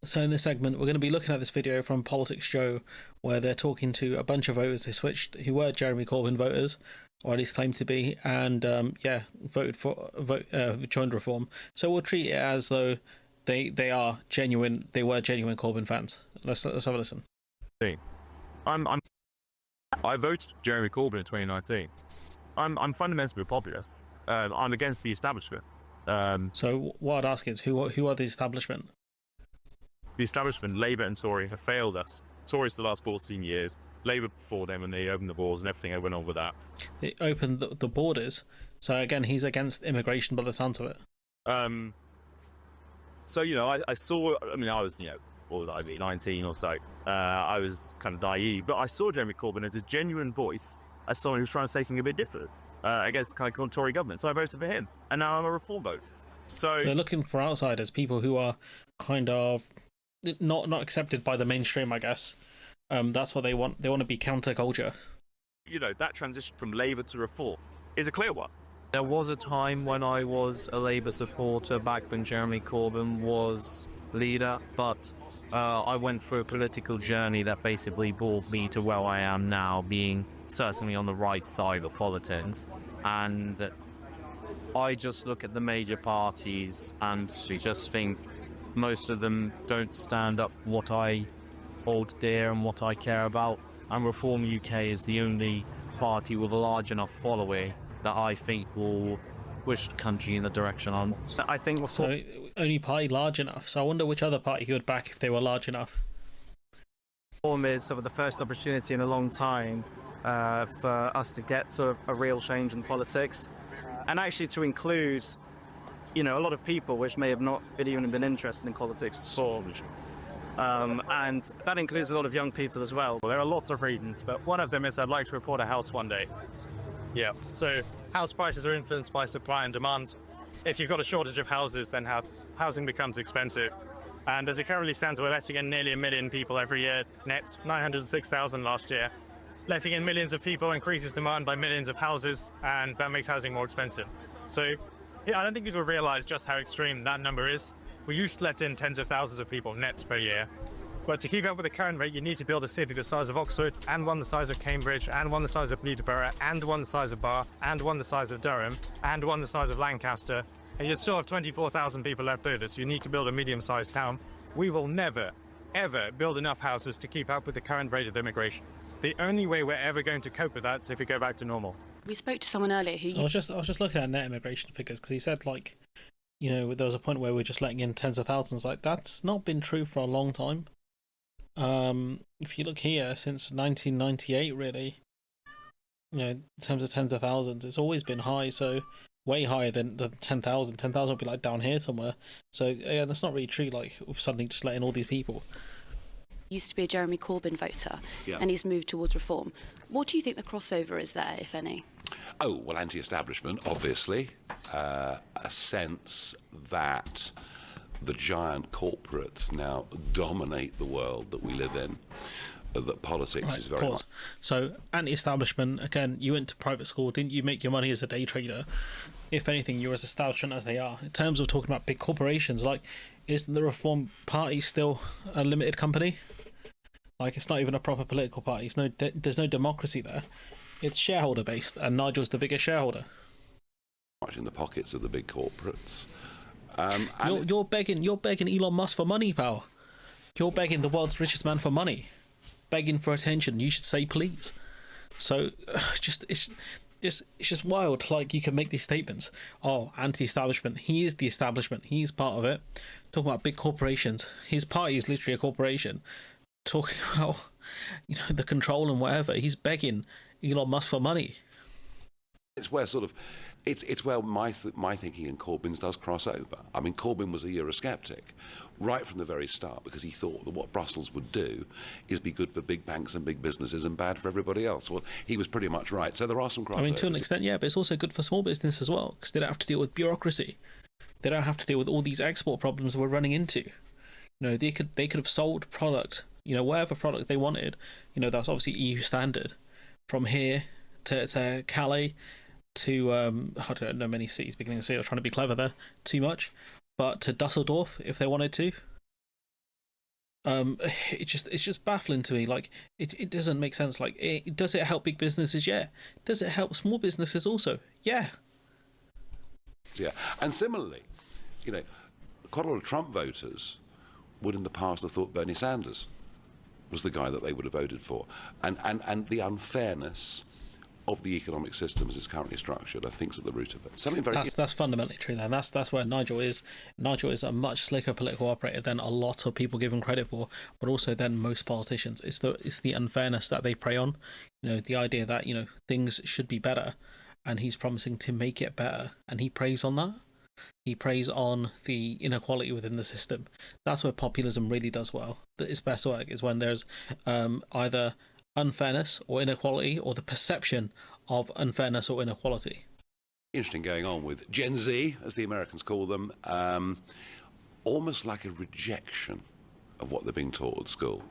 So in this segment, we're going to be looking at this video from Politics Joe, where they're talking to a bunch of voters who were Jeremy Corbyn voters, or at least claimed to be, and joined Reform. So we'll treat it as though they were genuine Corbyn fans. Let's have a listen. I voted Jeremy Corbyn in 2019. I'm fundamentally a populist. I'm against the establishment. So what I'd ask is, who are the establishment? The establishment, Labour and Tory, have failed us. Tories for the last 14 years, Labour before them, and they opened the borders and everything that went on with that. It opened the borders. So again, he's against immigration by the sounds of it. So, I saw, I was, what would I be, 19 or so. I was kind of naive, but I saw Jeremy Corbyn as a genuine voice, as someone who was trying to say something a bit different against the kind of Tory government. So I voted for him, and now I'm a Reform vote. So they're looking for outsiders, people who are kind of not accepted by the mainstream, I guess. That's what they want. They want to be counterculture. That transition from Labour to Reform is a clear one. There was a time when I was a Labour supporter, back when Jeremy Corbyn was leader, but I went through a political journey that basically brought me to where I am now, being certainly on the right side of politics. And I just look at the major parties and just think most of them don't stand up for what I hold dear and what I care about. And Reform UK is the only party with a large enough following that I think will push the country in the direction I'm. I think so. Only party large enough. So I wonder which other party he would back if they were large enough. Reform is sort of the first opportunity in a long time for us to get sort of a real change in politics, and actually to include, a lot of people which may have not even been interested in politics at all. And that includes a lot of young people as well. Well, there are lots of reasons, but one of them is I'd like to report a house one day. Yeah, so house prices are influenced by supply and demand. If you've got a shortage of houses, then housing becomes expensive. And as it currently stands, we're letting in nearly 1 million people every year, net 906,000 last year. Letting in millions of people increases demand by millions of houses, and that makes housing more expensive. So yeah, I don't think people realise just how extreme that number is. We used to let in tens of thousands of people nets per year. But to keep up with the current rate, you need to build a city the size of Oxford, and one the size of Cambridge, and one the size of Peterborough, and one the size of Bath, and one the size of Durham, and one the size of Lancaster. And you'd still have 24,000 people left over, so you need to build a medium-sized town. We will never, ever build enough houses to keep up with the current rate of immigration. The only way we're ever going to cope with that is if we go back to normal. We spoke to someone earlier who... So I was just looking at net immigration figures, because he said, there was a point where we're just letting in tens of thousands. That's not been true for a long time. If you look here, since 1998, really, in terms of tens of thousands, it's always been high, so way higher than 10,000. 10,000 would be down here somewhere. So yeah, that's not really true. We've suddenly just letting all these people. Used to be a Jeremy Corbyn voter, yeah, and he's moved towards Reform. What do you think the crossover is there, if any? Oh, well, anti-establishment, obviously. A sense that the giant corporates now dominate the world that we live in, that politics is very much... So, anti-establishment, again, you went to private school, didn't you make your money as a day trader? If anything, you're as establishment as they are. In terms of talking about big corporations, isn't the Reform Party still a limited company? It's not even a proper political party. There's no democracy there. It's shareholder-based, and Nigel's the biggest shareholder. Much in the pockets of the big corporates. You're begging Elon Musk for money, pal. You're begging the world's richest man for money, begging for attention. You should say please. So, it's just wild. You can make these statements. Oh, anti-establishment. He is the establishment. He's part of it. Talking about big corporations. His party is literally a corporation. Talking about the control and whatever. He's begging Elon Musk for money. It's where it's where my thinking and Corbyn's does cross over. I mean, Corbyn was a Eurosceptic right from the very start, because he thought that what Brussels would do is be good for big banks and big businesses and bad for everybody else. Well, he was pretty much right. So there are some crossovers. I mean, to an extent, yeah, but it's also good for small business as well, because they don't have to deal with bureaucracy. They don't have to deal with all these export problems we're running into. They could have sold product, whatever product they wanted. That's obviously EU standard. From here to Calais to I don't know many cities beginning to say I was trying to be clever there too much, but to Dusseldorf if they wanted to. It's just baffling to me. Like it doesn't make sense. Like does it help big businesses? Yeah. Does it help small businesses also? Yeah. Yeah, and similarly, quite a lot of Trump voters would in the past have thought Bernie Sanders was the guy that they would have voted for, and the unfairness of the economic system as it's currently structured, I think, is at the root of it. Something very that's fundamentally true. Then that's where Nigel is. Nigel is a much slicker political operator than a lot of people give him credit for, but also than most politicians. It's the unfairness that they prey on. The idea that things should be better, and he's promising to make it better, and he preys on that. He preys on the inequality within the system. That's where populism really does well. Its best work is when there's either unfairness or inequality, or the perception of unfairness or inequality. interesting going on with Gen Z, as the Americans call them, almost like a rejection of what they're being taught at school.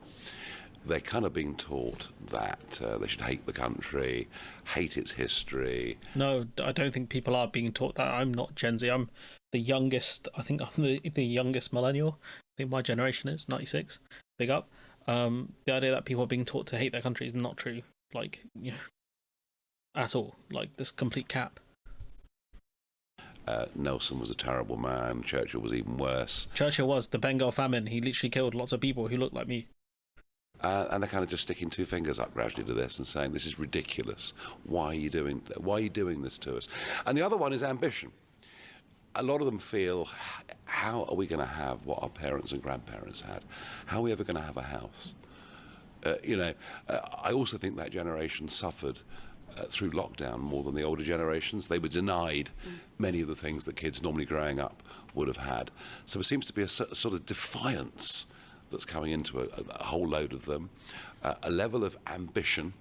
They're kind of being taught that they should hate the country, hate its history. No, I don't think people are being taught that. I'm not Gen Z. I'm the youngest. I think I'm the youngest millennial. I think my generation is 96. Big up. The idea that people are being taught to hate their country is not true. Like, at all. Like, this complete cap. Nelson was a terrible man. Churchill was even worse. Churchill was the Bengal famine. He literally killed lots of people who looked like me. And they're kind of just sticking two fingers up gradually to this and saying, this is ridiculous. Why are you doing this to us? And the other one is ambition. A lot of them feel, how are we going to have what our parents and grandparents had? How are we ever going to have a house? I also think that generation suffered through lockdown more than the older generations. They were denied many of the things that kids normally growing up would have had. So there seems to be a sort of defiance that's coming into a whole load of them, a level of ambition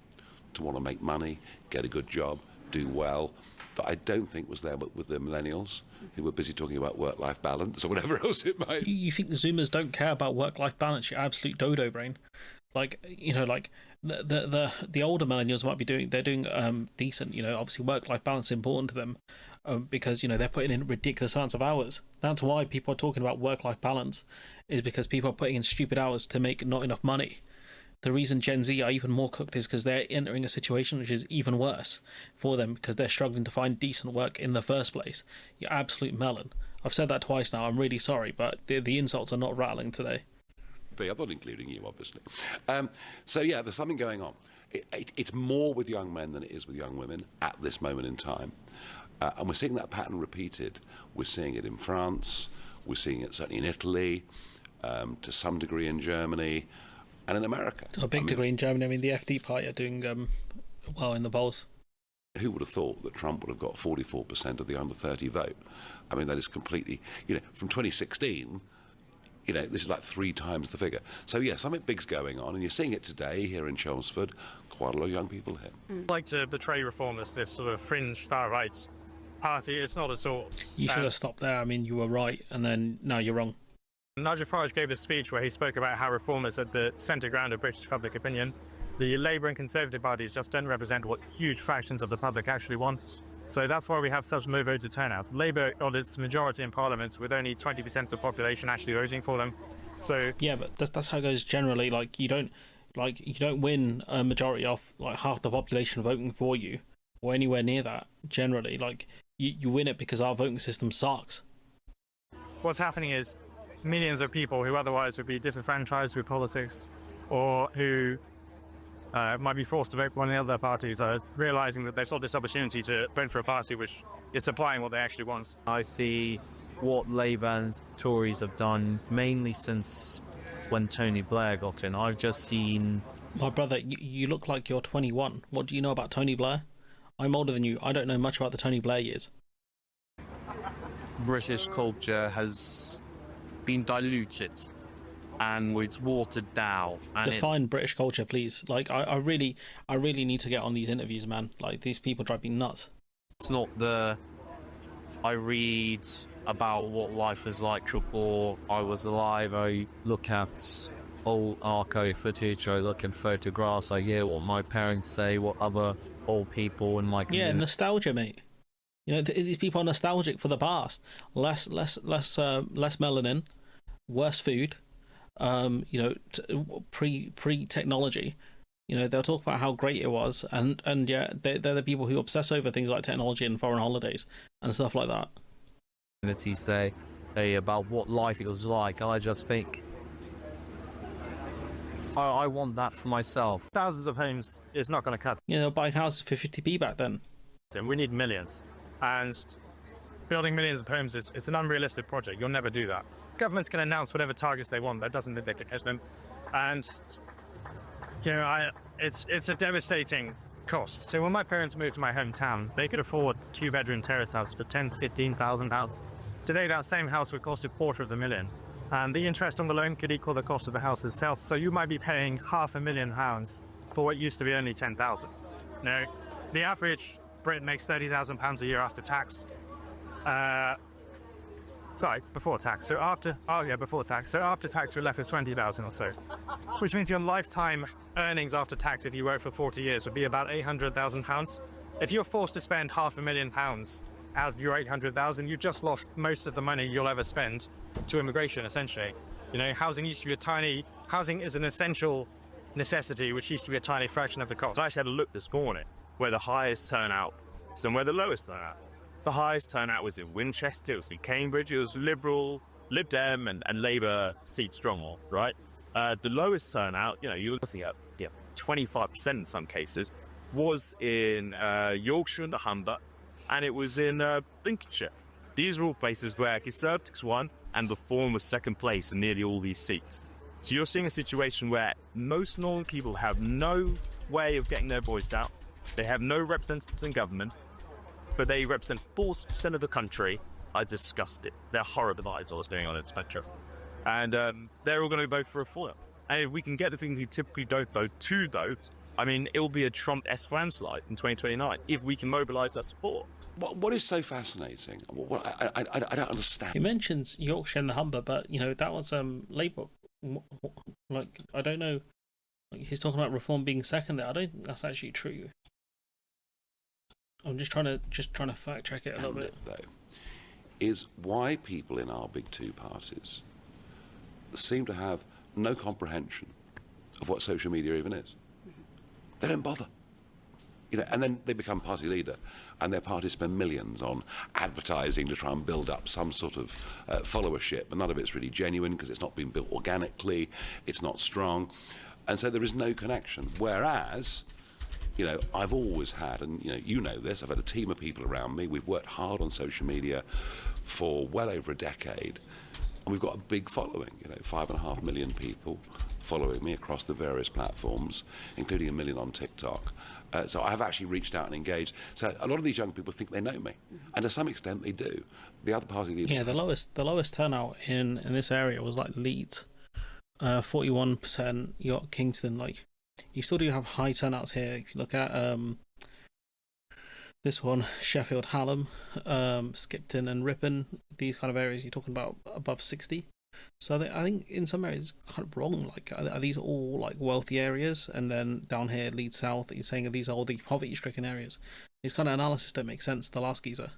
to want to make money, get a good job, do well, that I don't think was there with the millennials, who were busy talking about work-life balance or whatever else it might be. You think the Zoomers don't care about work-life balance, you absolute dodo brain. Like, the older millennials might be doing decent, obviously work-life balance is important to them, because they're putting in ridiculous amounts of hours. That's why people are talking about work-life balance, is because people are putting in stupid hours to make not enough money. The reason Gen Z are even more cooked is because they're entering a situation which is even worse for them, because they're struggling to find decent work in the first place. You're absolute melon. I've said that twice now. I'm really sorry, but the insults are not rattling today. I'm not including you, obviously. So yeah, there's something going on. It's more with young men than it is with young women at this moment in time. And we're seeing that pattern repeated. We're seeing it in France. We're seeing it certainly in Italy, to some degree in Germany, and in America. To a big degree in Germany. I mean, the FD party are doing well in the polls. Who would have thought that Trump would have got 44% of the under 30 vote? I mean, that is completely, from 2016, this is like 3 times the figure. So, yeah, something big's going on, and you're seeing it today here in Chelmsford. Quite a lot of young people here. I'd like to betray Reform as this sort of fringe star rights party. It's not at all. You should have stopped there. I mean, you were right, and then now you're wrong. Nigel Farage gave a speech where he spoke about how Reform is at the centre ground of British public opinion. The Labour and Conservative parties just don't represent what huge fractions of the public actually want. So that's why we have such low voter turnouts. Labour got its majority in Parliament with only 20% of the population actually voting for them. So yeah, but that's how it goes generally. Like you don't win a majority of like half the population voting for you or anywhere near that. Generally, like you win it because our voting system sucks. What's happening is millions of people who otherwise would be disenfranchised with politics, or who might be forced to vote for one of the other parties, are realising that they've got this opportunity to vote for a party which is supplying what they actually want. I see what Labour and Tories have done mainly since when Tony Blair got in. I've just seen... My brother, you look like you're 21. What do you know about Tony Blair? I'm older than you. I don't know much about the Tony Blair years. British culture has been diluted and it's watered down. And define British culture, please. Like, I really need to get on these interviews, man. Like, these people drive me nuts. It's not I read about what life is like before I was alive. I look at old archive footage, I look at photographs, I hear what my parents say, what other old people in my community... Yeah, nostalgia, mate. These people are nostalgic for the past. Less melanin, worse food, pre technology. They'll talk about how great it was, and yeah, they're the people who obsess over things like technology and foreign holidays and stuff like that. Say about what life it was like. I just think I want that for myself. Thousands of homes is not going to cut. Buying houses for 50p back then. We need millions, and building millions of homes is an unrealistic project. You'll never do that. Governments can announce whatever targets they want. That doesn't mean they can hit them, and it's a devastating cost. So when my parents moved to my hometown, they could afford 2-bedroom terrace house for £10,000 to £15,000. Today, that same house would cost £250,000, and the interest on the loan could equal the cost of the house itself. So you might be paying £500,000 for what used to be only £10,000. Now, the average Brit makes £30,000 a year after tax. Before tax. Before tax. So after tax, you're left with 20,000 or so, which means your lifetime earnings after tax, if you work for 40 years, would be about £800,000. If you're forced to spend £500,000 out of your 800,000, you just lost most of the money you'll ever spend to immigration, essentially. Housing used to be housing is an essential necessity, which used to be a tiny fraction of the cost. I actually had a look this morning where the highest turnout is and where the lowest turnout. The highest turnout was in Winchester, it was in Cambridge, it was Liberal, Lib Dem and Labour seat strong, right? The lowest turnout, you were looking at 25% in some cases, was in Yorkshire and the Humber, and it was in Lincolnshire. These are all places where Conservatives won and Reform was second place in nearly all these seats. So you're seeing a situation where most normal people have no way of getting their voice out, they have no representatives in government, but they represent 40% of the country. Are disgusted. They're horrified at what's going on in the spectrum. And they're all going to vote for Reform. And if we can get the things we typically don't vote to vote, it will be a Trump-esque landslide in 2029 if we can mobilise that support. What is so fascinating? I don't understand. He mentions Yorkshire and the Humber, but that was Labour. I don't know. He's talking about Reform being second there. I don't think that's actually true. I'm just trying to fact check it a little bit. Though, is why people in our big two parties seem to have no comprehension of what social media even is. They don't bother. And then they become party leader, and their parties spend millions on advertising to try and build up some sort of followership, and none of it's really genuine because it's not been built organically, it's not strong, and so there is no connection. Whereas, I've always had, and this, I've had a team of people around me. We've worked hard on social media for well over a decade, and we've got a big following. 5.5 million people following me across the various platforms, including 1 million on TikTok. So I've actually reached out and engaged. So a lot of these young people think they know me, and to some extent they do. The other party leaders. Yeah, the lowest turnout in this area was like Leeds, 41%. You got Kingston, you still do have high turnouts here. If you look at this one, Sheffield, Hallam, Skipton and Ripon, these kind of areas, you're talking about above 60. So I think in some areas it's kind of wrong. Are these all wealthy areas? And then down here, Leeds South, you're saying these are all the poverty-stricken areas. These kind of analysis don't make sense. The last geezer,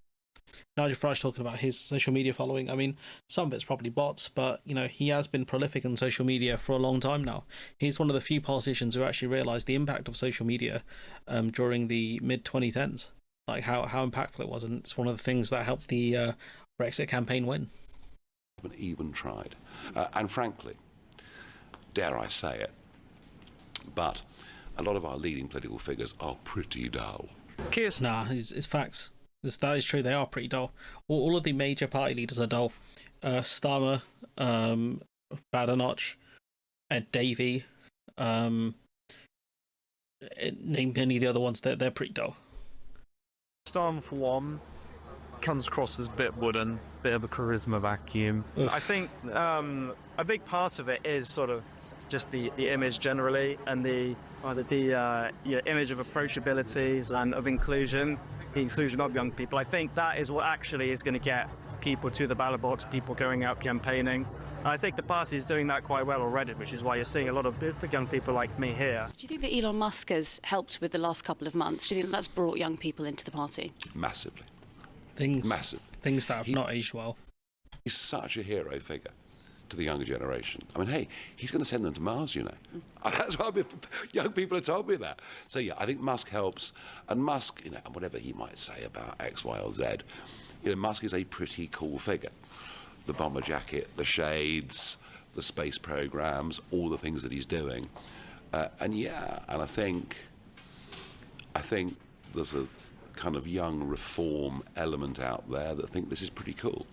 Nigel Farage, talking about his social media following. Some of it's probably bots, but he has been prolific on social media for a long time now. He's one of the few politicians who actually realised the impact of social media during the mid-2010s, how impactful it was, and it's one of the things that helped the Brexit campaign win. Haven't even tried, and frankly, dare I say it, but a lot of our leading political figures are pretty dull. Nah, it's facts. That is true. They are pretty dull. All of the major party leaders are dull. Starmer, Badenoch, Ed Davey, name any of the other ones. They're pretty dull. Starmer, for one, comes across as a bit wooden, bit of a charisma vacuum. I think a big part of it is sort of just the image generally, and the image of approachability and of inclusion, the inclusion of young people. I think that is what actually is going to get people to the ballot box, people going out campaigning. And I think the party is doing that quite well already, which is why you're seeing a lot of young people like me here. Do you think that Elon Musk has helped with the last couple of months? Do you think that's brought young people into the party? Massively. Things that have not aged well. He's such a hero figure. to the younger generation. I mean, hey, he's going to send them to Mars, you know. That's what young people have told me that. So, yeah, I think Musk helps. And Musk, you know, and whatever he might say about X, Y, or Z, you know, Musk is a pretty cool figure. The bomber jacket, the shades, the space programs, all the things that he's doing. And I think there's a kind of young reform element out there that think this is pretty cool.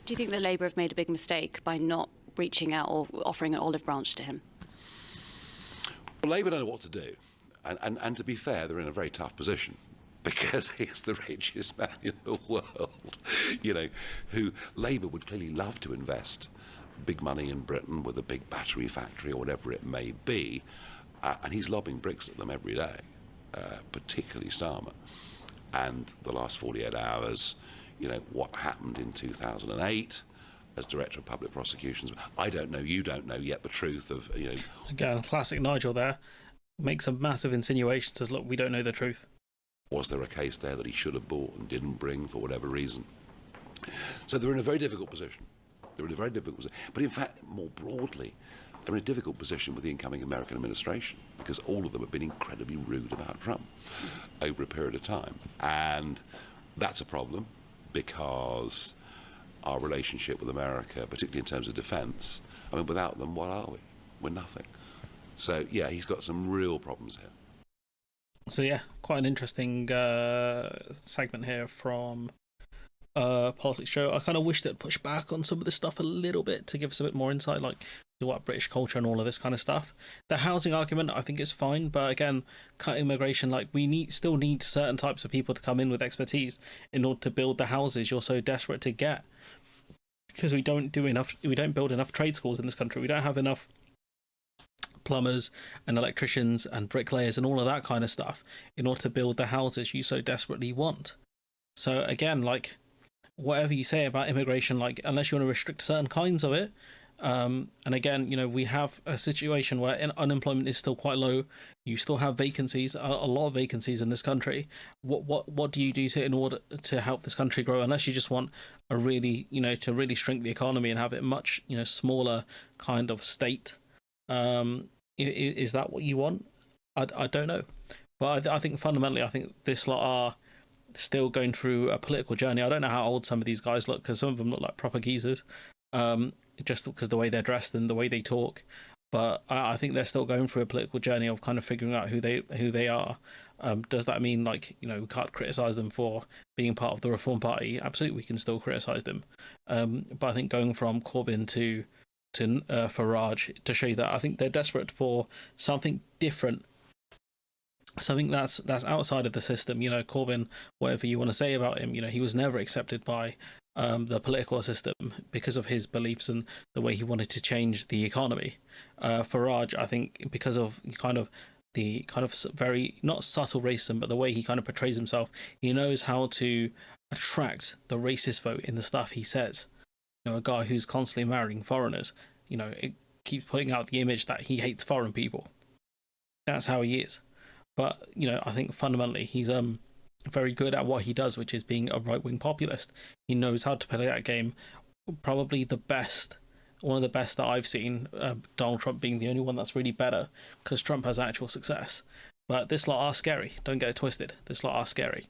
Do you think that Labour have made a big mistake by not reaching out or offering an olive branch to him? Well, Labour don't know what to do. And to be fair, they're in a very tough position because he's the richest man in the world, you know, who Labour would clearly love to invest big money in Britain with a big battery factory or whatever it may be, and he's lobbing bricks at them every day, particularly Starmer. And the last 48 hours, you know, what happened in 2008 as Director of Public Prosecutions, I don't know, you don't know yet the truth of, you know... Again, classic Nigel there, makes a massive insinuation, says, look, we don't know the truth. Was there a case there that he should have bought and didn't bring for whatever reason? So they're in a very difficult position. They're in a very difficult position. But in fact, more broadly, they're in a difficult position with the incoming American administration because all of them have been incredibly rude about Trump over a period of time. And that's a problem because our relationship with America, particularly in terms of defence, I mean, without them, what are we? We're nothing. So, yeah, he's got some real problems here. So, yeah, quite an interesting segment here from Politics Show. I kind of wish they'd push back on some of this stuff a little bit to give us a bit more insight, like what British culture and all of this kind of stuff. The housing argument, I think, is fine, but again, cut immigration, like still need certain types of people to come in with expertise in order to build the houses you're so desperate to get. Because we don't build enough trade schools in this country. We don't have enough plumbers and electricians and bricklayers and all of that kind of stuff in order to build the houses you so desperately want. So again, like, whatever you say about immigration, like, unless you want to restrict certain kinds of it, and again, you know, we have a situation where unemployment is still quite low. You still have vacancies, a lot of vacancies in this country. What do you do in order to help this country grow? Unless you just want a really, you know, to really shrink the economy and have it much, you know, smaller kind of state. Is that what you want? I don't know, but I think fundamentally, I think this lot are still going through a political journey. I don't know how old some of these guys look because some of them look like proper geezers. Just because the way they're dressed and the way they talk, but I think they're still going through a political journey of kind of figuring out who they are. Does that mean, like, you know, we can't criticize them for being part of the Reform Party? Absolutely, we can still criticize them. But I think going from Corbyn to Farage to show you that I think they're desperate for something different, something that's outside of the system. You know, Corbyn, whatever you want to say about him, you know, he was never accepted by the political system because of his beliefs and the way he wanted to change the economy. Farage, I think, because of the very, not subtle racism, but the way he kind of portrays himself, he knows how to attract the racist vote in the stuff he says. You know, a guy who's constantly marrying foreigners, you know, it keeps putting out the image that he hates foreign people. That's how he is. But, you know, I think fundamentally he's very good at what he does, which is being a right-wing populist. He knows how to play that game. Probably the best, one of the best that I've seen, Donald Trump being the only one that's really better, because Trump has actual success. But this lot are scary. Don't get it twisted. This lot are scary.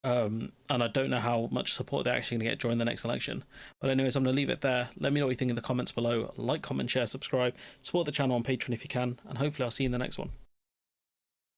And I don't know how much support they're actually going to get during the next election. But anyways, I'm going to leave it there. Let me know what you think in the comments below. Like, comment, share, subscribe. Support the channel on Patreon if you can. And hopefully I'll see you in the next one.